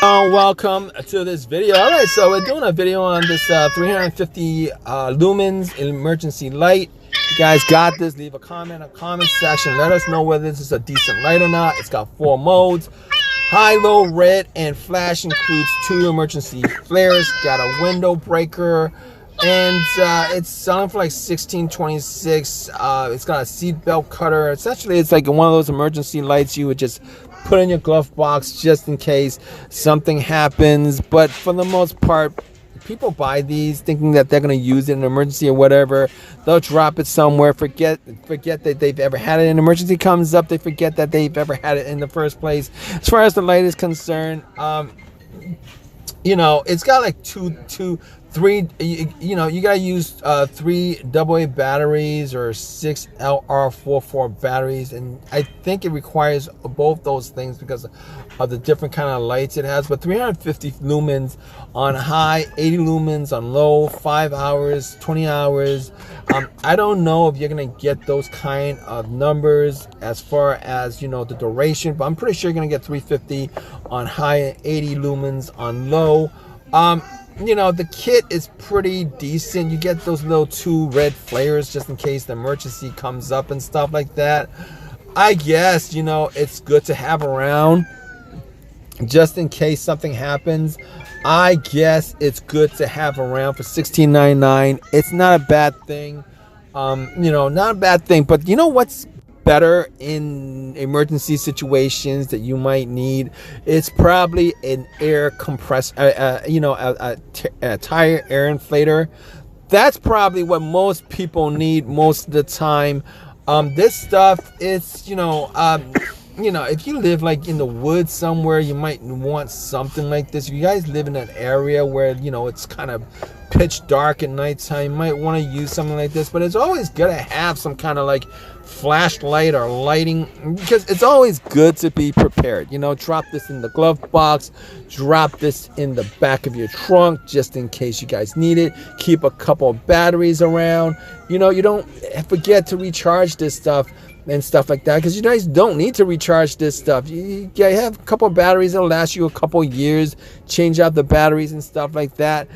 Welcome to this video. All right, so we're doing a video on this 350 lumens emergency light. You guys got this. Leave a comment in the comment section. Let us know whether this is a decent light or not. It's got 4 modes: high, low, red, and flash. Includes 2 emergency flares. Got a window breaker, and it's selling for like $16.26. It's got a seatbelt cutter. Essentially, it's like one of those emergency lights you would just put in your glove box just in case something happens. But for the most part, people buy these thinking that they're going to use it in an emergency or whatever. They'll drop it somewhere, forget that they've ever had it. An emergency comes up, they forget that they've ever had it in the first place. As far as the light is concerned, it's got like three, you gotta use 3 AA batteries or 6 LR44 batteries, and I think it requires both those things because of the different kind of lights it has. But 350 lumens on high, 80 lumens on low, 5 hours, 20 hours. I don't know if you're gonna get those kind of numbers as far as the duration, but I'm pretty sure you're gonna get 350 on high and 80 lumens on low. The kit is pretty decent. You get those little 2 red flares just in case the emergency comes up and stuff like that. I guess, it's good to have around just in case something happens. I guess it's good to have around for $16.99. It's not a bad thing. Not a bad thing, but you know what's better in emergency situations that you might need? It's probably an air compressor, a tire air inflator. That's probably what most people need most of the time. This stuff, it's if you live like in the woods somewhere, you might want something like this. If you guys live in an area where it's kind of pitch dark at nighttime, you might want to use something like this. But it's always good to have some kind of like flashlight or lighting, because it's always good to be prepared. Drop this in the glove box, drop this in the back of your trunk just in case you guys need it. Keep a couple of batteries around. You don't forget to recharge this stuff and stuff like that, because you guys don't need to recharge this stuff. You have a couple of batteries that'll last you a couple of years. Change out the batteries and stuff like that.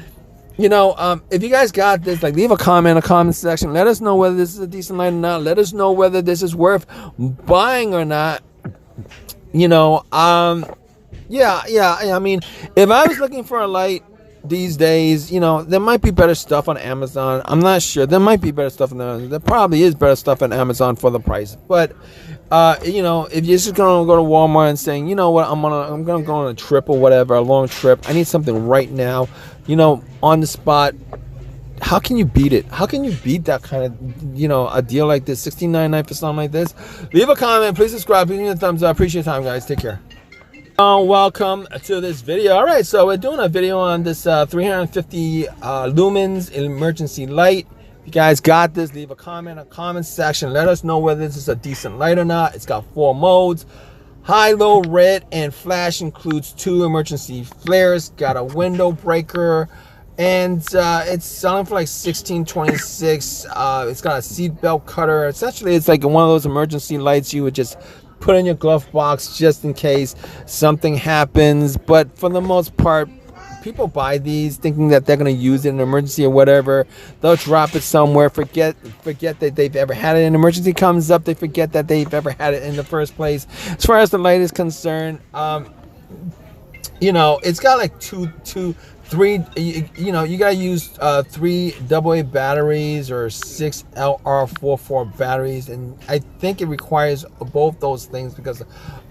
If you guys got this, like, leave a comment in the comment section. Let us know whether this is a decent light or not. Let us know whether this is worth buying or not. I mean, if I was looking for a light these days, there might be better stuff on Amazon. I'm not sure. There might be better stuff on Amazon. There probably is better stuff on Amazon for the price. But if you're just gonna go to Walmart and saying, you know what, I'm gonna go on a trip or whatever, a long trip, I need something right now, on the spot. How can you beat it? How can you beat that kind of, a deal like this? $16.99 for something like this. Leave a comment. Please subscribe. Please give me a thumbs up. Appreciate your time, guys. Take care. Welcome to this video. All right, so we're doing a video on this 350 lumens emergency light. You guys got this. Leave a comment in the comment section. Let us know whether this is a decent light or not. It's got 4 modes: high, low, red, and flash. Includes 2 emergency flares. Got a window breaker, and it's selling for like $16.26. It's got a seatbelt cutter. Essentially, it's like one of those emergency lights you would just put in your glove box just in case something happens. But for the most part, people buy these thinking that they're going to use it in an emergency or whatever. They'll drop it somewhere, forget that they've ever had it. An emergency comes up, they forget that they've ever had it in the first place. As far as the light is concerned, it's got like three, you gotta use 3 AA batteries or 6 LR44 batteries, and I think it requires both those things because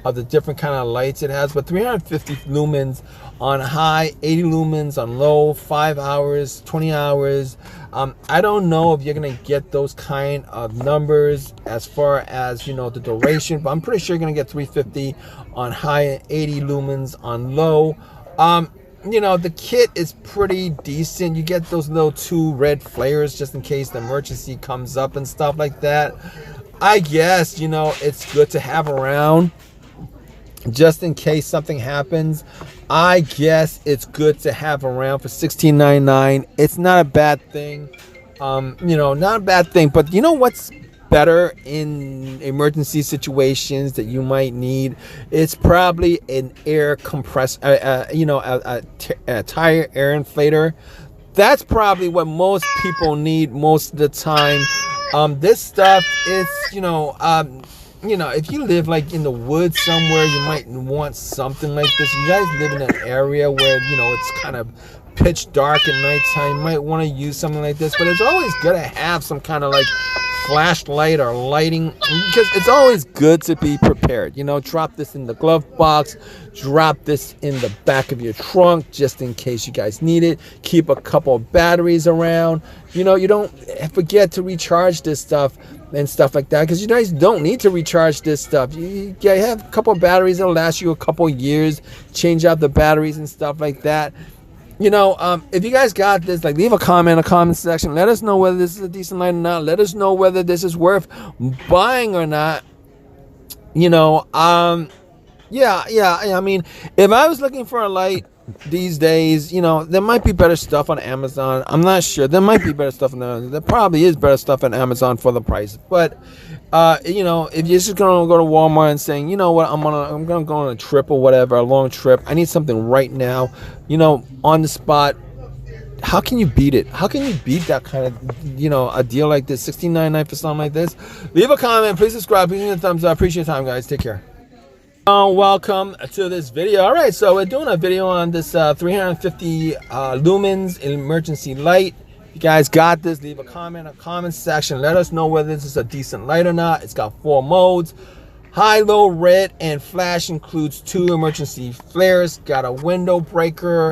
of the different kind of lights it has. But 350 lumens on high, 80 lumens on low, 5 hours, 20 hours. I don't know if you're gonna get those kind of numbers as far as the duration, but I'm pretty sure you're gonna get 350 on high and 80 lumens on low. The kit is pretty decent. You get those little 2 red flares just in case the emergency comes up and stuff like that. I guess, it's good to have around just in case something happens. I guess it's good to have around for $16.99. It's not a bad thing. Not a bad thing, but you know what's better in emergency situations that you might need, it's probably an air compressor, a tire air inflator. That's probably what most people need most of the time. This stuff is, if you live like in the woods somewhere, you might want something like this. You guys live in an area where, it's kind of pitch dark at nighttime, you might want to use something like this. But it's always good to have some kind of like flashlight or lighting, because it's always good to be prepared. Drop this in the glove box, drop this in the back of your trunk just in case you guys need it. Keep a couple of batteries around. You don't forget to recharge this stuff and stuff like that, because you guys don't need to recharge this stuff. You have a couple of batteries that'll last you a couple of years. Change out the batteries and stuff like that. If you guys got this, like, leave a comment in the comment section. Let us know whether this is a decent light or not. Let us know whether this is worth buying or not. I mean, if I was looking for a light these days, there might be better stuff on Amazon. I'm not sure. There might be better stuff on Amazon. There probably is better stuff on Amazon for the price. But if you're just gonna go to Walmart and saying, I'm gonna go on a trip or whatever, a long trip, I need something right now, on the spot. How can you beat it? How can you beat that kind of, a deal like this, $16.99 for something like this? Leave a comment, please subscribe, please give me a thumbs up. Appreciate your time, guys. Take care. Welcome to this video. All right, so we're doing a video on this 350 lumens emergency light. If you guys got this, leave a comment in the comment section. Let us know whether this is a decent light or not. It's got 4 modes: high, low, red, and flash. Includes 2 emergency flares. Got a window breaker,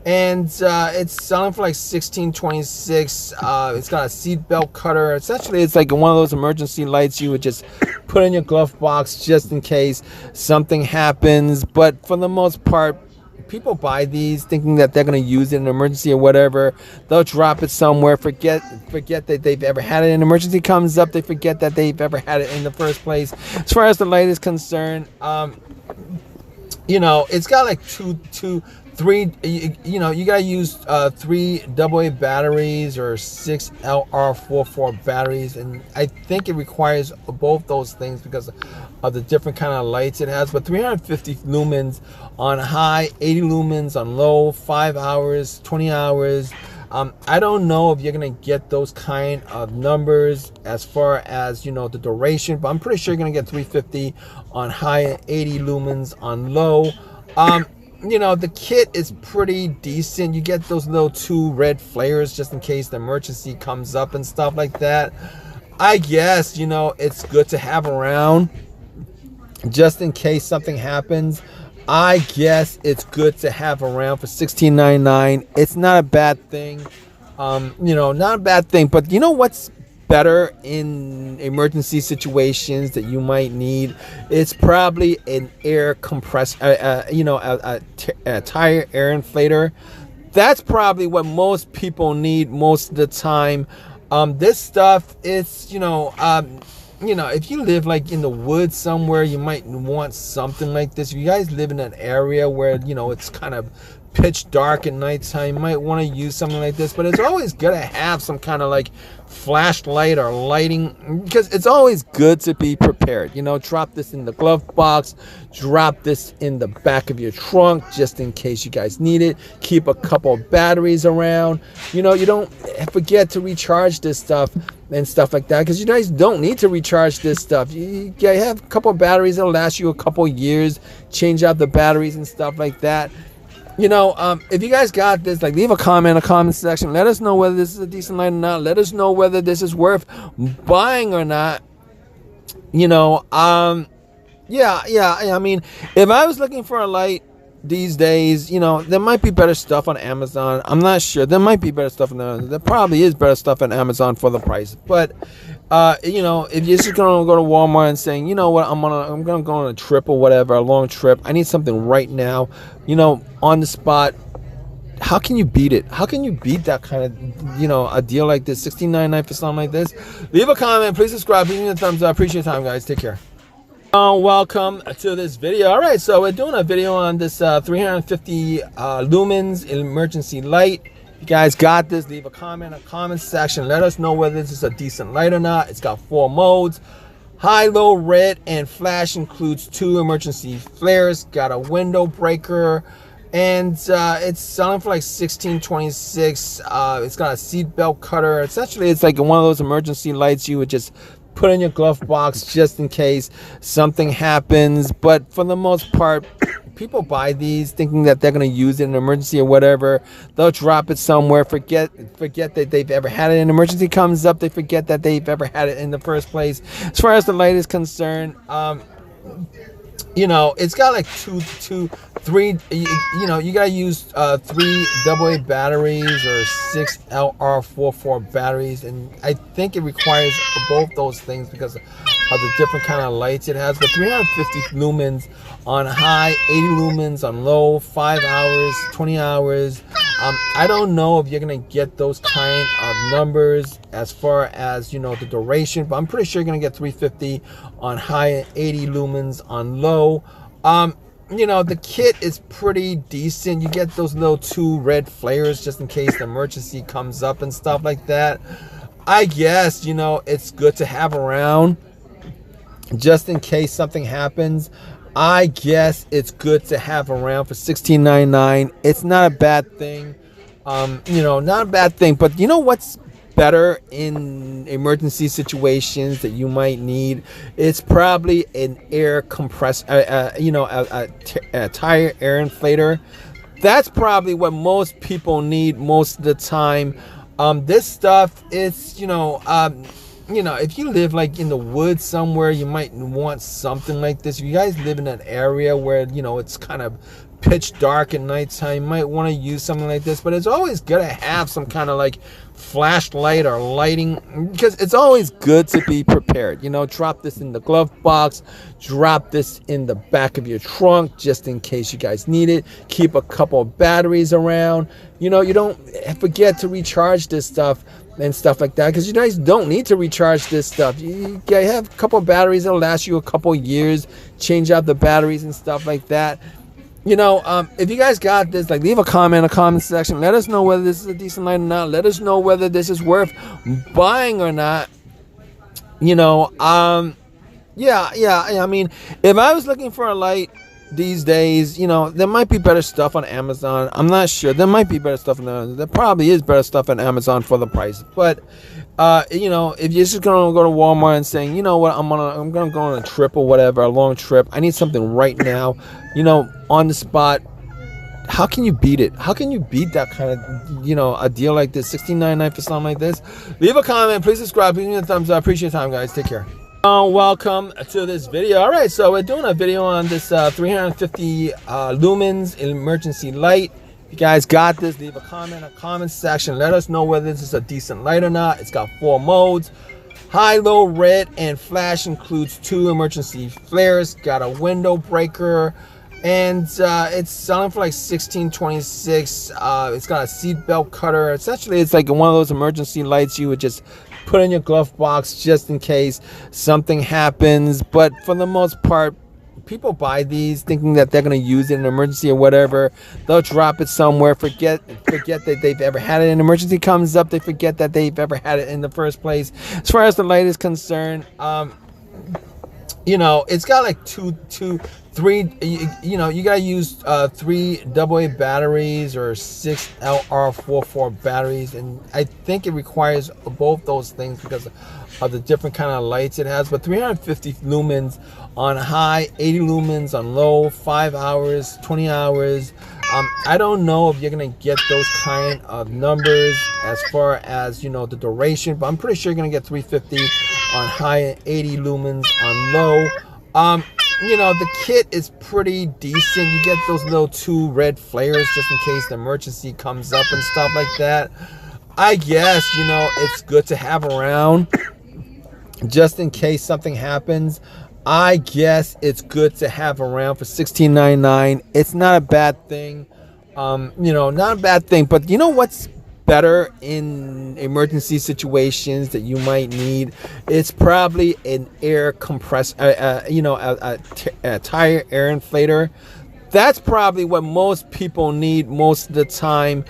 and it's selling for like $16.26. It's got a seatbelt cutter. Essentially, it's like one of those emergency lights you would just put in your glove box just in case something happens. But for the most part, people buy these thinking that they're going to use it in an emergency or whatever. They'll drop it somewhere, forget that they've ever had it. An emergency comes up, they forget that they've ever had it in the first place. As far as the light is concerned, it's got like three, you gotta use 3 AA batteries or 6 LR44 batteries, and I think it requires both those things because of the different kind of lights it has. But 350 lumens on high, 80 lumens on low, 5 hours, 20 hours. I don't know if you're gonna get those kind of numbers as far as the duration, but I'm pretty sure you're gonna get 350 on high and 80 lumens on low. The kit is pretty decent. You get those little 2 red flares just in case the emergency comes up and stuff like that. I guess, it's good to have around just in case something happens. I guess it's good to have around for $16.99. It's not a bad thing. Not a bad thing. But you know what's better in emergency situations that you might need? It's probably an air compressor, a tire air inflator. That's probably what most people need most of the time. This stuff is, if you live like in the woods somewhere, you might want something like this. If you guys live in an area where, it's kind of pitch dark at nighttime, you might want to use something like this. But it's always good to have some kind of like flashlight or lighting, because it's always good to be prepared. Drop this in the glove box, drop this in the back of your trunk just in case you guys need it. Keep a couple of batteries around. You don't forget to recharge this stuff and stuff like that, because you guys don't need to recharge this stuff. You have a couple of batteries that'll last you a couple of years. Change out the batteries and stuff like that. If you guys got this, like, leave a comment in the comment section. Let us know whether this is a decent light or not. Let us know whether this is worth buying or not. I mean, if I was looking for a light these days, there might be better stuff on Amazon. I'm not sure. There might be better stuff on Amazon. There probably is better stuff on Amazon for the price. But if you're just gonna go to Walmart and saying, I'm gonna go on a trip or whatever, a long trip, I need something right now, on the spot. How can you beat it? How can you beat that kind of, a deal like this, $16.99 for something like this? Leave a comment, please subscribe, please give me a thumbs up. Appreciate your time, guys. Take care. Welcome to this video. All right, so we're doing a video on this 350 lumens emergency light. You guys got this. Leave a comment in the comment section. Let us know whether this is a decent light or not. It's got 4 modes. High, low, red, and flash. Includes 2 emergency flares. Got a window breaker. And it's selling for like $16.26. It's got a seatbelt cutter. Essentially, it's like one of those emergency lights you would just put in your glove box just in case something happens. But for the most part, people buy these thinking that they're going to use it in an emergency or whatever. They'll drop it somewhere, forget that they've ever had it. An emergency comes up, they forget that they've ever had it in the first place. As far as the light is concerned, you know, it's got like three, you know, you gotta use 3 AA batteries or 6 LR44 batteries, and I think it requires both those things because of the different kind of lights it has. But 350 lumens on high, 80 lumens on low, 5 hours, 20 hours. I don't know if you're gonna get those kind of numbers as far as, you know, the duration, but I'm pretty sure you're gonna get 350 on high and 80 lumens on low. You know, the kit is pretty decent. You get those little 2 red flares just in case the emergency comes up and stuff like that. I guess, you know, it's good to have around just in case something happens. I guess it's good to have around for $16.99. It's not a bad thing. You know, not a bad thing. But you know what's better in emergency situations that you might need? It's probably an air compressor, you know, a tire air inflator. That's probably what most people need most of the time. This stuff is, you know, if you live like in the woods somewhere, you might want something like this. If you guys live in an area where, you know, it's kind of pitch dark at nighttime, you might want to use something like this. But it's always good to have some kind of like flashlight or lighting, because it's always good to be prepared. You know, drop this in the glove box, drop this in the back of your trunk just in case you guys need it. Keep a couple of batteries around. You know, you don't forget to recharge this stuff and stuff like that, because you guys don't need to recharge this stuff. You have a couple of batteries that'll last you a couple of years. Change out the batteries and stuff like that. You know, if you guys got this, like, leave a comment in the comment section. Let us know whether this is a decent light or not. Let us know whether this is worth buying or not. You know, yeah. I mean, if I was looking for a light these days, you know, there might be better stuff on Amazon. I'm not sure. There might be better stuff on Amazon. There probably is better stuff on Amazon for the price. But you know, if you're just gonna go to Walmart and saying, you know what, I'm gonna go on a trip or whatever, a long trip, I need something right now, you know, on the spot. How can you beat it? How can you beat that kind of, you know, a deal like this? $16.99 for something like this. Leave a comment, please subscribe, please give me a thumbs up. I appreciate your time, guys. Take care. Welcome to this video. All right, so we're doing a video on this 350 lumens emergency light. If you guys got this, leave a comment in the comment section. Let us know whether this is a decent light or not. It's got 4 modes. High, low, red, and flash. Includes 2 emergency flares. Got a window breaker. And it's selling for like $16.26. It's got a seatbelt cutter. Essentially, it's like one of those emergency lights you would just put in your glove box just in case something happens. But for the most part, people buy these thinking that they're going to use it in an emergency or whatever. They'll drop it somewhere, forget that they've ever had it. An emergency comes up, they forget that they've ever had it in the first place. As far as the light is concerned, you know, it's got like three, you know, you gotta use 3 AA batteries or 6 LR44 batteries, and I think it requires both those things because of the different kind of lights it has. But 350 lumens on high, 80 lumens on low, 5 hours, 20 hours. I don't know if you're gonna get those kind of numbers as far as, you know, the duration, but I'm pretty sure you're gonna get 350 on high and 80 lumens on low. You know, the kit is pretty decent. You get those little 2 red flares just in case the emergency comes up and stuff like that. I guess, you know, it's good to have around just in case something happens. I guess it's good to have around for $16.99. It's not a bad thing. You know, not a bad thing. But you know what's better in emergency situations that you might need? It's probably an air compressor, you know, a tire air inflator. That's probably what most people need most of the time.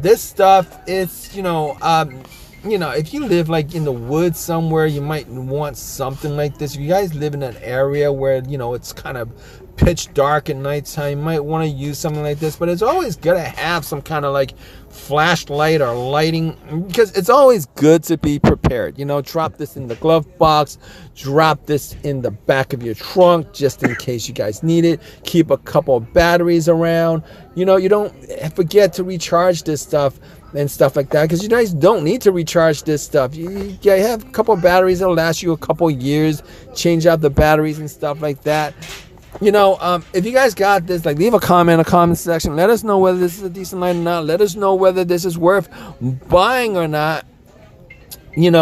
This stuff, it's if you live like in the woods somewhere, you might want something like this. If you guys live in an area where it's kind of pitch dark at nighttime, you might want to use something like this. But it's always good to have some kind of like flashlight or lighting, because it's always good to be prepared. Drop this in the glove box, drop this in the back of your trunk just in case you guys need it. Keep a couple of batteries around. You don't forget to recharge this stuff and stuff like that, because you guys don't need to recharge this stuff. You have a couple of batteries that'll last you a couple of years. Change out the batteries and stuff like that. If you guys got this, like, leave a comment in the comment section. Let us know whether this is a decent light or not. Let us know whether this is worth buying or not. Yeah.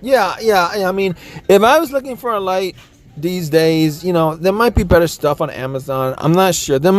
I mean, if I was looking for a light these days, there might be better stuff on Amazon. I'm not sure. There